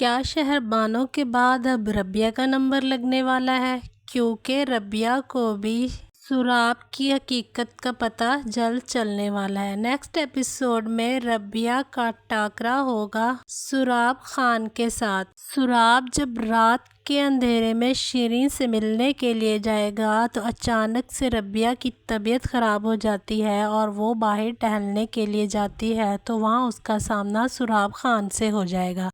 کیا شہربانو کے بعد اب ربیہ کا نمبر لگنے والا ہے؟ کیونکہ ربیہ کو بھی سراب کی حقیقت کا پتہ جلد چلنے والا ہے۔ نیکسٹ ایپیسوڈ میں ربیہ کا ٹاکرا ہوگا سراب خان کے ساتھ۔ سراب جب رات کے اندھیرے میں شیریں سے ملنے کے لیے جائے گا تو اچانک سے ربیہ کی طبیعت خراب ہو جاتی ہے اور وہ باہر ٹہلنے کے لیے جاتی ہے تو وہاں اس کا سامنا سراب خان سے ہو جائے گا۔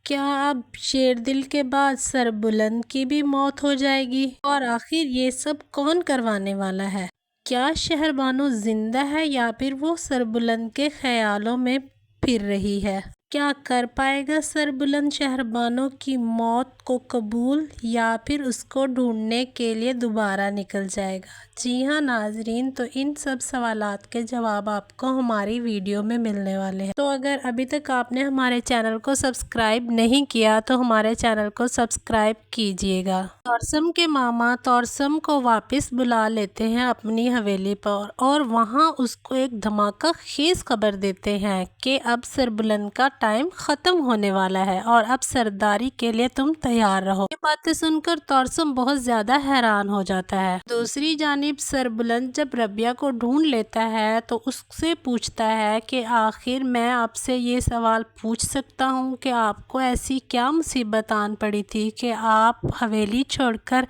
کیا اب شیردل کے بعد سربلند کی بھی موت ہو جائے گی؟ اور آخر یہ سب کون کروانے والا ہے؟ کیا شہربانو زندہ ہے یا پھر وہ سربلند کے خیالوں میں پھر رہی ہے؟ کیا کر پائے گا سربلند شہربانو کی موت کو قبول یا پھر اس کو ڈھونڈنے کے لیے دوبارہ نکل جائے گا؟ جی ہاں ناظرین، تو ان سب سوالات کے جواب آپ کو ہماری ویڈیو میں ملنے والے ہیں۔ تو اگر ابھی تک آپ نے ہمارے چینل کو سبسکرائب نہیں کیا تو ہمارے چینل کو سبسکرائب کیجیے گا۔ طورسم کے ماما طورسم کو واپس بلا لیتے ہیں اپنی حویلی پر اور وہاں اس کو ایک دھماکہ خیز خبر دیتے ہیں کہ اب سربلند کا ٹائم ختم ہونے والا ہے اور اب سرداری کے لیے تم تیار رہو۔ یہ باتیں سن کر طورسم بہت زیادہ حیران ہو جاتا ہے۔ دوسری جانب سربلند جب ربیہ کو ڈھونڈ لیتا ہے تو اس سے پوچھتا ہے کہ آخر میں آپ سے یہ سوال پوچھ سکتا ہوں کہ آپ کو ایسی کیا مصیبت آن پڑی تھی کہ آپ حویلی چھوڑ کر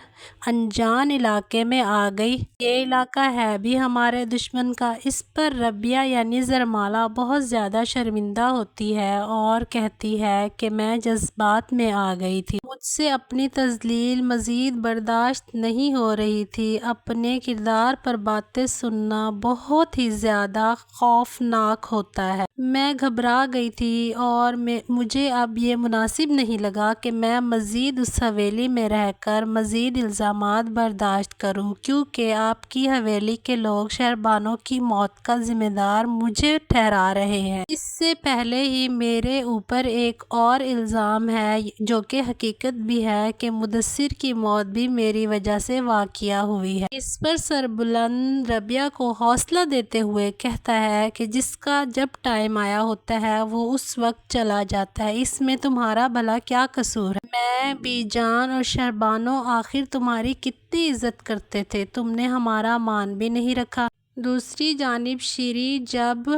انجان علاقے میں آ گئی؟ یہ علاقہ ہے بھی ہمارے دشمن کا۔ اس پر ربیہ یعنی زرمالہ بہت زیادہ شرمندہ ہوتی ہے اور کہتی ہے کہ میں جذبات میں آ گئی تھی، مجھ سے اپنی تذلیل مزید برداشت نہیں ہو رہی تھی۔ اپنے کردار پر باتیں سننا بہت ہی زیادہ خوفناک ہوتا ہے۔ میں گھبرا گئی تھی اور مجھے اب یہ مناسب نہیں لگا کہ میں مزید اس حویلی میں رہ کر مزید الزامات برداشت کروں، کیونکہ آپ کی حویلی کے لوگ شہربانو کی موت کا ذمہ دار مجھے ٹھہرا رہے ہیں۔ اس سے پہلے ہی میرے اوپر ایک اور الزام ہے جو کہ حقیقت بھی ہے کہ مدثر کی موت بھی میری وجہ سے واقع ہوئی ہے۔ اس پر سربلند ربیہ کو حوصلہ دیتے ہوئے کہتا ہے کہ جس کا جب ٹائم آیا ہوتا ہے وہ اس وقت چلا جاتا ہے، اس میں تمہارا بھلا کیا قصور ہے؟ میں بی جان اور شہربانو آخر تمہاری کتنی عزت کرتے تھے، تم نے ہمارا مان بھی نہیں رکھا۔ دوسری جانب شیریں جب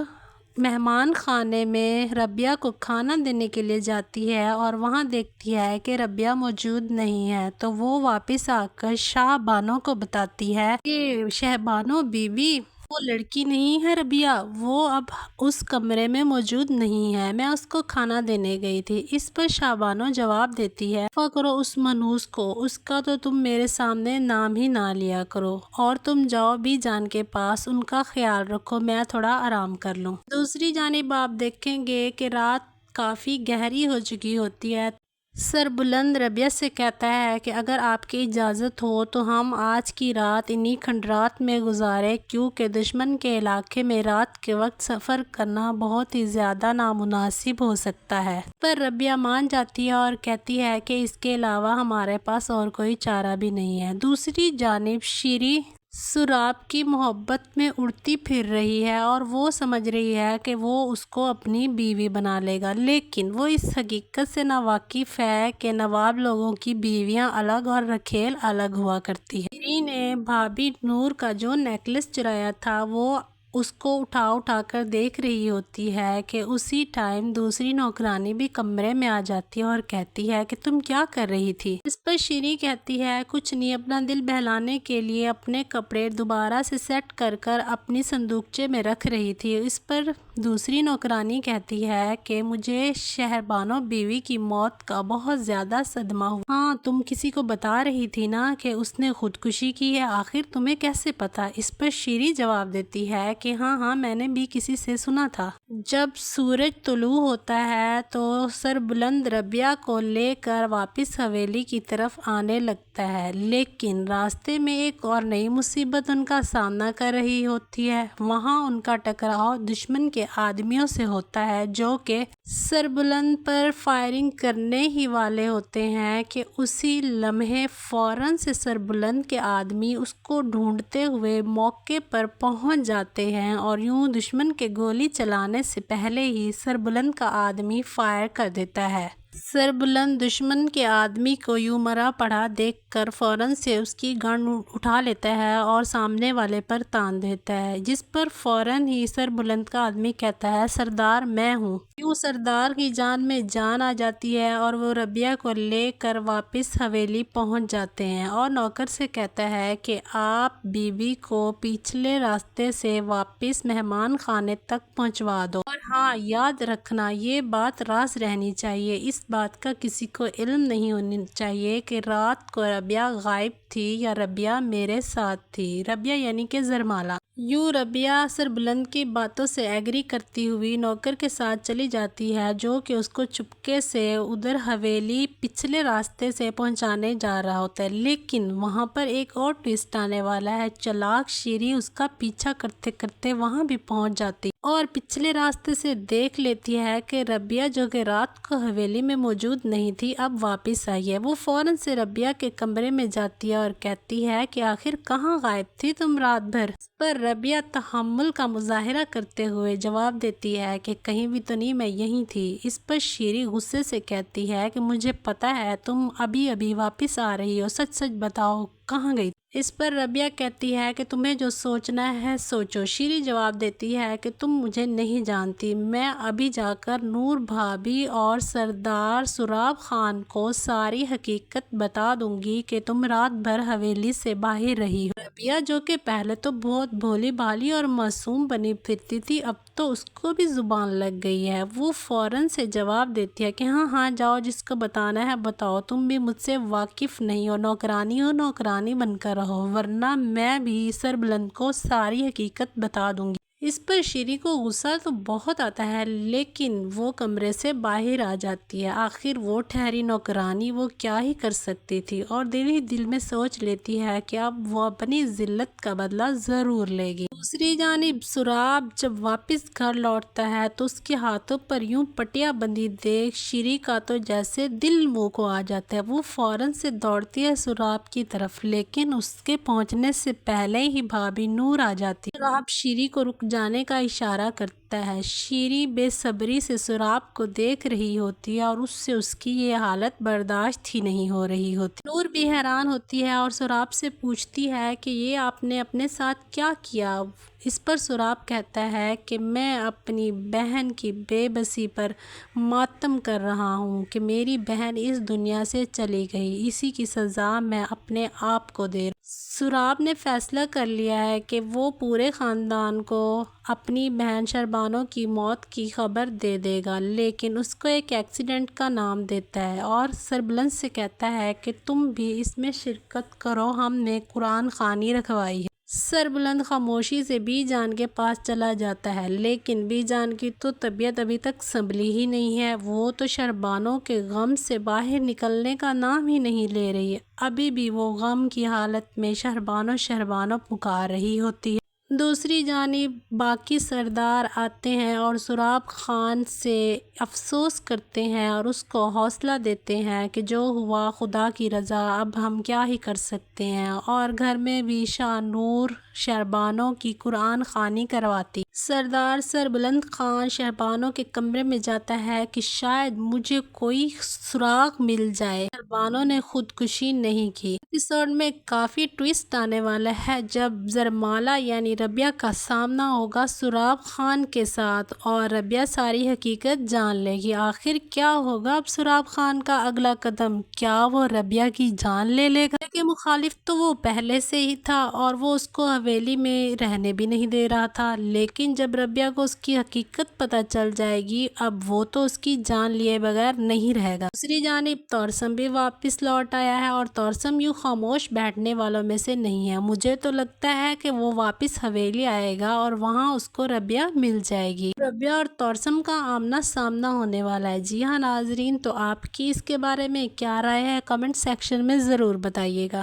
مہمان خانے میں ربیہ کو کھانا دینے کے لیے جاتی ہے اور وہاں دیکھتی ہے کہ ربیہ موجود نہیں ہے تو وہ واپس آ کر شاہ بانو کو بتاتی ہے کہ شہربانو بیوی، وہ لڑکی نہیں ہے ربیہ، وہ اب اس کمرے میں موجود نہیں ہے، میں اس کو کھانا دینے گئی تھی۔ اس پر شاہ بانو جواب دیتی ہے، معاف کرو اس منحوس کو، اس کا تو تم میرے سامنے نام ہی نہ لیا کرو، اور تم جاؤ بی جان کے پاس، ان کا خیال رکھو، میں تھوڑا آرام کر لوں۔ دوسری جانب آپ دیکھیں گے کہ رات کافی گہری ہو چکی ہوتی ہے۔ سربلند ربیہ سے کہتا ہے کہ اگر آپ کی اجازت ہو تو ہم آج کی رات انہی کھنڈرات میں گزاریں، کیونکہ دشمن کے علاقے میں رات کے وقت سفر کرنا بہت ہی زیادہ نامناسب ہو سکتا ہے۔ پر ربیہ مان جاتی ہے اور کہتی ہے کہ اس کے علاوہ ہمارے پاس اور کوئی چارہ بھی نہیں ہے۔ دوسری جانب شیریں سراب کی محبت میں اڑتی پھر رہی ہے اور وہ سمجھ رہی ہے کہ وہ اس کو اپنی بیوی بنا لے گا، لیکن وہ اس حقیقت سے ناواقف ہے کہ نواب لوگوں کی بیویاں الگ اور رکھیل الگ ہوا کرتی ہیں۔ شیریں نے بھابھی نور کا جو نیکلس چرایا تھا وہ اس کو اٹھا کر دیکھ رہی ہوتی ہے کہ اسی ٹائم دوسری نوکرانی بھی کمرے میں آ جاتی ہے اور کہتی ہے کہ تم کیا کر رہی تھی؟ اس پر شیریں کہتی ہے کچھ نہیں، اپنا دل بہلانے کے لیے اپنے کپڑے دوبارہ سے سیٹ کر اپنی صندوقچے میں رکھ رہی تھی۔ اس پر دوسری نوکرانی کہتی ہے کہ مجھے شہربانو بیوی کی موت کا بہت زیادہ صدمہ ہوا۔ ہاں تم کسی کو بتا رہی تھی نا کہ اس نے خودکشی کی ہے، آخر تمہیں کیسے پتا؟ اس پر شیریں جواب دیتی ہے کہ ہاں میں نے بھی کسی سے سنا تھا۔ جب سورج طلوع ہوتا ہے تو سربلند ربیہ کو لے کر واپس حویلی کی طرف آنے لگتا ہے، لیکن راستے میں ایک اور نئی مصیبت ان کا سامنا کر رہی ہوتی ہے۔ وہاں ان کا ٹکراؤ دشمن کے آدمیوں سے ہوتا ہے جو کہ سربلند پر فائرنگ کرنے ہی والے ہوتے ہیں کہ اسی لمحے فوراً سے سربلند کے آدمی اس کو ڈھونڈتے ہوئے موقع پر پہنچ جاتے ہیں اور یوں دشمن کے گولی چلانے سے پہلے ہی سربلند کا آدمی فائر کر دیتا ہے۔ سربلند دشمن کے آدمی کو یوں مرا پڑا دیکھ کر فوراً سے اس کی گن اٹھا لیتا ہے اور سامنے والے پر تان دیتا ہے، جس پر فوراً ہی سربلند کا آدمی کہتا ہے سردار میں ہوں۔ یوں سردار کی جان میں جان آ جاتی ہے اور وہ ربیہ کو لے کر واپس حویلی پہنچ جاتے ہیں اور نوکر سے کہتا ہے کہ آپ بی بی کو پچھلے راستے سے واپس مہمان خانے تک پہنچوا دو، اور ہاں یاد رکھنا یہ بات راز رہنی چاہیے، اس بات کا کسی کو علم نہیں ہونا چاہیے کہ رات کو ربیہ غائب تھی یا ربیہ میرے ساتھ تھی۔ ربیہ یعنی کہ زرمالہ۔ یوں ربیہ سربلند کی باتوں سے ایگری کرتی ہوئی نوکر کے ساتھ چلی جاتی ہے، جو کہ اس کو چپکے سے ادھر حویلی پچھلے راستے سے پہنچانے جا رہا ہوتا ہے، لیکن وہاں پر ایک اور ٹویسٹ آنے والا ہے۔ چالاک شیری اس کا پیچھا کرتے کرتے وہاں بھی پہنچ جاتی اور پچھلے راستے سے دیکھ لیتی ہے کہ ربیہ جو کہ رات کو حویلی میں موجود نہیں تھی اب واپس آئی ہے۔ وہ فوراً سے ربیہ کے کمرے میں جاتی ہے اور کہتی ہے کہ آخر کہاں غائب تھی تم رات بھر؟ اس پر ربیہ تحمل کا مظاہرہ کرتے ہوئے جواب دیتی ہے کہ کہیں بھی تو نہیں، میں یہیں تھی۔ اس پر شیری غصے سے کہتی ہے کہ مجھے پتا ہے تم ابھی ابھی واپس آ رہی ہو، سچ سچ بتاؤ کہاں گئی؟ اس پر ربیہ کہتی ہے کہ تمہیں جو سوچنا ہے سوچو۔ شیری جواب دیتی ہے کہ تم مجھے نہیں جانتی، میں ابھی جا کر نور بھابھی اور سردار سراب خان کو ساری حقیقت بتا دوں گی کہ تم رات بھر حویلی سے باہر رہی ہو۔ ربیہ جو کہ پہلے تو بہت بھولی بھالی اور معصوم بنی پھرتی تھی، اب تو اس کو بھی زبان لگ گئی ہے۔ وہ فوراً سے جواب دیتی ہے کہ ہاں ہاں جاؤ، جس کو بتانا ہے بتاؤ، تم بھی مجھ سے واقف نہیں ہو، نوکرانی بن کر رہو، ورنہ میں بھی سربلند کو ساری حقیقت بتا دوں گی۔ اس پر شیری کو غصہ تو بہت آتا ہے، لیکن وہ کمرے سے باہر آ جاتی ہے۔ آخر وہ ٹھہری نوکرانی، وہ کیا ہی کر سکتی تھی، اور دل ہی دل میں سوچ لیتی ہے کہ اب وہ اپنی ذلت کا بدلہ ضرور لے گی۔ دوسری جانب سراب جب واپس گھر لوٹتا ہے تو اس کے ہاتھوں پر یوں پٹیاں بندھی دیکھ شیری کا تو جیسے دل منہ کو آ جاتا ہے۔ وہ فوراً سے دوڑتی ہے سراب کی طرف، لیکن اس کے پہنچنے سے پہلے ہی بھابھی نور آ جاتی ہے۔ سراب شیری کو رک جانے کا اشارہ کرتا ہے۔ شیری بے صبری سے سراب کو دیکھ رہی ہوتی ہے اور اس سے اس کی یہ حالت برداشت ہی نہیں ہو رہی ہوتی۔ نور بھی حیران ہوتی ہے اور سراب سے پوچھتی ہے کہ یہ آپ نے اپنے ساتھ کیا کیا؟ اس پر سراب کہتا ہے کہ میں اپنی بہن کی بے بسی پر ماتم کر رہا ہوں کہ میری بہن اس دنیا سے چلی گئی، اسی کی سزا میں اپنے آپ کو دے رہا ہوں۔ سراب نے فیصلہ کر لیا ہے کہ وہ پورے خاندان کو اپنی بہن شربانو کی موت کی خبر دے دے گا، لیکن اس کو ایک ایکسیڈنٹ کا نام دیتا ہے اور سربلند سے کہتا ہے کہ تم بھی اس میں شرکت کرو، ہم نے قرآن خوانی رکھوائی ہے۔ سربلند خاموشی سے بی جان کے پاس چلا جاتا ہے، لیکن بی جان کی تو طبیعت ابھی تک سنبھلی ہی نہیں ہے، وہ تو شربانو کے غم سے باہر نکلنے کا نام ہی نہیں لے رہی ہے، ابھی بھی وہ غم کی حالت میں شربانو پکار رہی ہوتی ہے۔ دوسری جانب باقی سردار آتے ہیں اور سراب خان سے افسوس کرتے ہیں اور اس کو حوصلہ دیتے ہیں کہ جو ہوا خدا کی رضا، اب ہم کیا ہی کر سکتے ہیں، اور گھر میں بھی شاہ نور شربانو کی قرآن خوانی کرواتی۔ سردار سربلند خان شربانو کے کمرے میں جاتا ہے کہ شاید مجھے کوئی سراغ مل جائے۔ شربانو نے خودکشی نہیں کی۔ ایپیسوڈ میں کافی ٹویسٹ آنے والا ہے جب زرمالہ یعنی ربیہ کا سامنا ہوگا سراب خان کے ساتھ اور ربیہ ساری حقیقت جان لے گی۔ آخر کیا ہوگا اب سراب خان کا اگلا قدم؟ کیا وہ ربیہ کی جان لے لے گا؟ کہ مخالف تو وہ پہلے سے ہی تھا اور وہ اس کو حویلی میں رہنے بھی نہیں دے رہا تھا، لیکن جب ربیہ کو اس کی حقیقت پتہ چل جائے گی اب وہ تو اس کی جان لیے بغیر نہیں رہے گا۔ دوسری جانب طورسم بھی واپس لوٹ آیا ہے اور طورسم یوں خاموش بیٹھنے والوں میں سے نہیں ہے۔ مجھے تو لگتا ہے کہ وہ واپس حویلی آئے گا اور وہاں اس کو ربیہ مل جائے گی۔ ربیہ اور طورسم کا آمنا سامنا ہونے والا ہے۔ جی ہاں ناظرین، تو آپ کی اس کے بارے میں کیا رائے ہے؟ کمنٹ سیکشن میں ضرور بتائیے گا۔